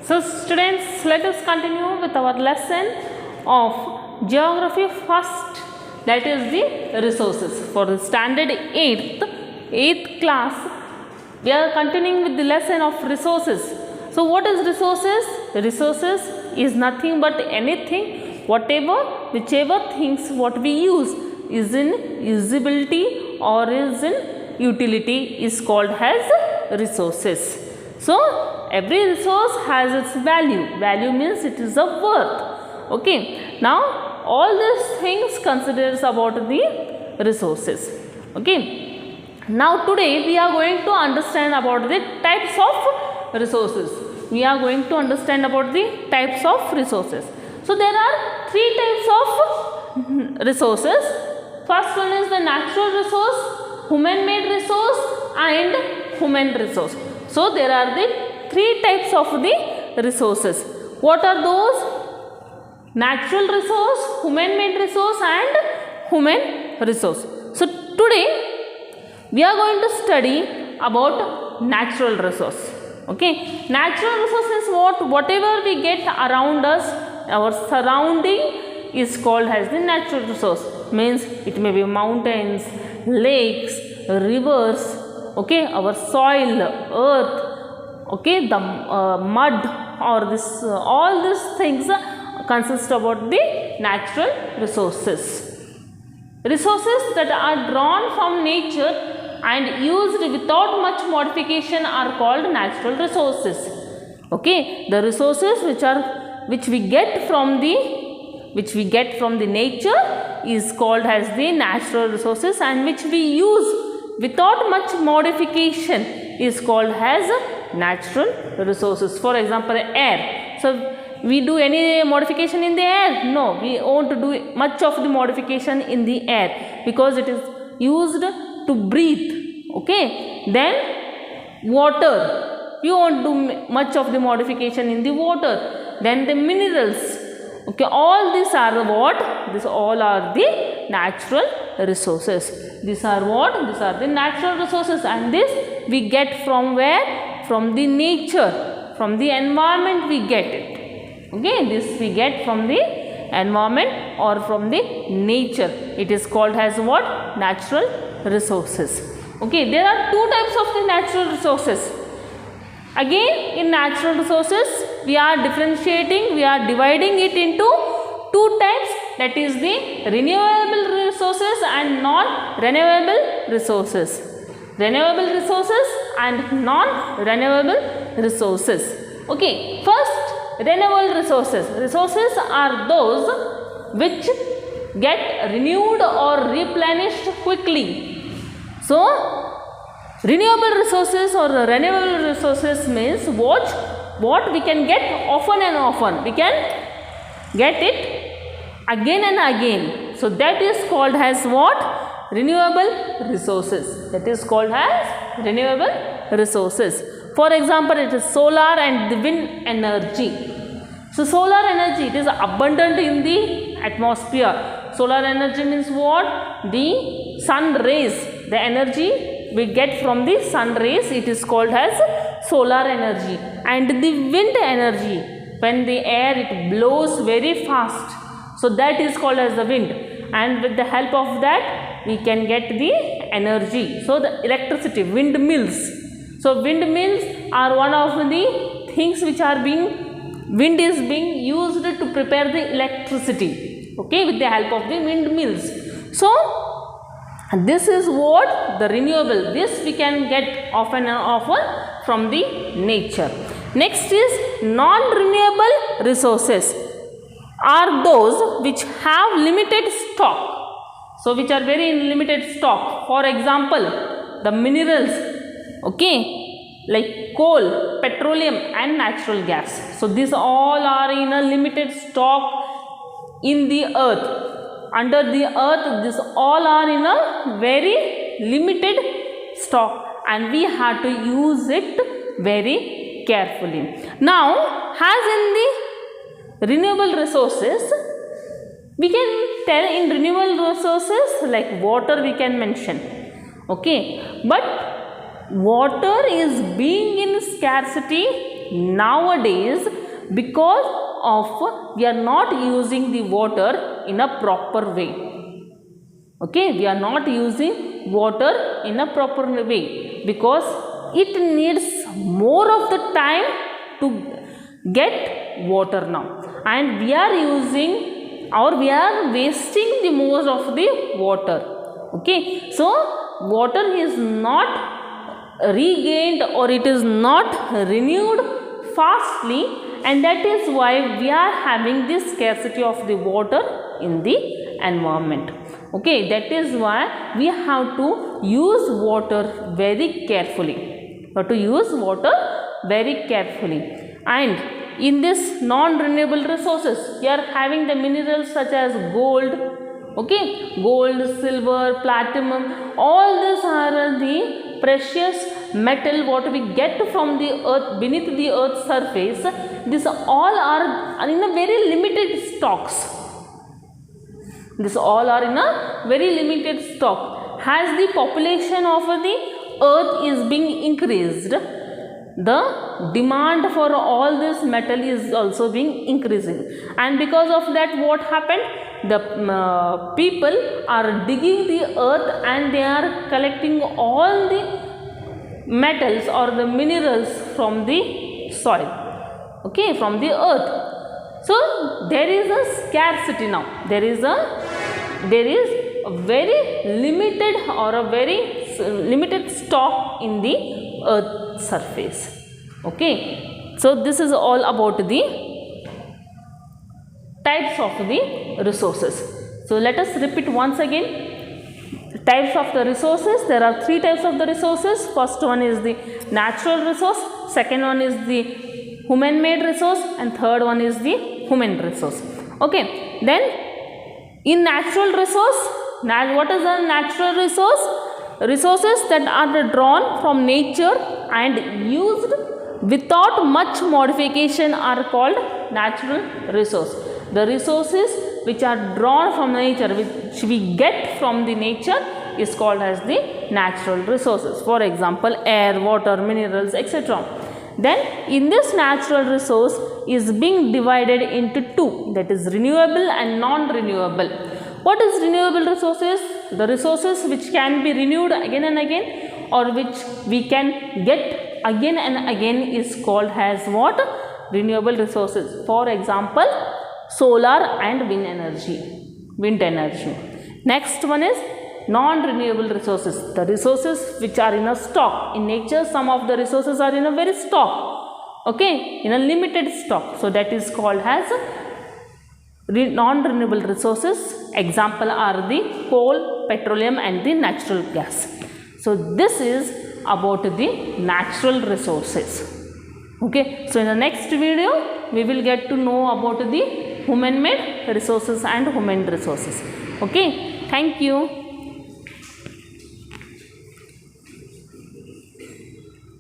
So students, let us continue with our lesson of geography first, that is the resources. For the standard 8th class, we are continuing with the lesson of resources. So what is resources? Resources is nothing but anything, whichever things what we use is in usability or is in utility is called as resources. So every resource has its value. Value means it is of worth. Okay. Now all these things considers about the resources. Okay. Now today we are going to understand about the types of resources. We are going to understand about the types of resources. So there are three types of resources. First one is the natural resource, human-made resource and human resource. So there are the three types of the resources. What are those? Natural resource, human-made resource and human resource. So today we are going to study about natural resource. Okay, natural resource is what? Whatever we get around us, our surrounding is called as the natural resource. Means it may be mountains, lakes, rivers, okay, our soil, earth, okay, the mud or this all these things consist about the natural resources. Resources that are drawn from nature and used without much modification are called natural resources. Okay, the resources which we get from the nature is called as the natural resources, and which we use without much modification is called as natural resources. For example, air. So we do any modification in the air? No, we won't do much of the modification in the air because it is used to breathe. Okay, then water, we won't do much of the modification in the water. Then the minerals. Okay, all these are what? These all are the natural resources. These are what? These are the natural resources, and this we get from where? From the nature, from the environment we get it. Okay, this we get from the environment or from the nature. It is called as what? Natural resources. Okay, there are two types of the natural resources. Again, in natural resources, we are differentiating, we are dividing it into two types, that is the renewable resources and non-renewable resources. Renewable resources and non-renewable resources. Okay, first, renewable resources. Resources are those which get renewed or replenished quickly. So, renewable resources or renewable resources means what we can get often and often. We can get it again and again. So that is called as what? Renewable resources. That is called as renewable resources. For example, it is solar and the wind energy. So solar energy, it is abundant in the atmosphere. Solar energy means what? The sun rays, the energy we get from the sun rays, it is called as solar energy. And the wind energy, when the air it blows very fast, so that is called as the wind, and with the help of that we can get the energy. So the electricity, windmills. So windmills are one of the things which are wind is being used to prepare the electricity, okay, with the help of the windmills. So this is what the renewable, this we can get often and often from the nature. Next is non-renewable resources are those which have limited stock. So which are very limited stock. For example, the minerals, okay, like coal, petroleum and natural gas. So these all are in a limited stock in the earth. Under the earth, these all are in a very limited stock, and we have to use it very carefully. Now, as in the renewable resources, we can tell in renewable resources like water we can mention. Okay, but water is being in scarcity nowadays, because of we are not using the water in a proper way. Okay, we are not using water in a proper way because it needs more of the time to get water now, and we are using or we are wasting the most of the water. Okay, so water is not regained or it is not renewed fastly, and that is why we are having this scarcity of the water in the environment. Okay, that is why we have to use water very carefully. To use water very carefully. And in this non-renewable resources, we are having the minerals such as gold. Okay, gold, silver, platinum, all these are the precious metal what we get from the earth, beneath the earth's surface. These all are in a very limited stocks. These all are in a very limited stock. As the population of the earth is being increased, the demand for all this metal is also being increasing, and because of that, what happened? The people are digging the earth and they are collecting all the metals or the minerals from the soil. Okay, from the earth. So there is a scarcity now. There is a very limited or a very limited stock in the earth surface. Okay, so this is all about the types of the resources. So let us repeat once again. Types of the resources. There are three types of the resources. First one is the natural resource, second one is the human made resource, and third one is the human resource. Okay, then in natural resource, what is a natural resource? Resources that are drawn from nature and used without much modification are called natural resource. The resources which are drawn from nature, which we get from the nature, is called as the natural resources. For example, air, water, minerals, etc. Then in this natural resource is being divided into two, that is renewable and non-renewable. What is renewable resources? The resources which can be renewed again and again, or which we can get again and again, is called as what? Renewable resources. For example, solar and wind energy. Next one is non-renewable resources. The resources which are in a stock. In nature, some of the resources are in a very stock. Okay, in a limited stock. So that is called as non-renewable resources. Example are the coal, petroleum and the natural gas. So this is about the natural resources. Okay, so in the next video we will get to know about the human made resources and human resources. Okay, thank you.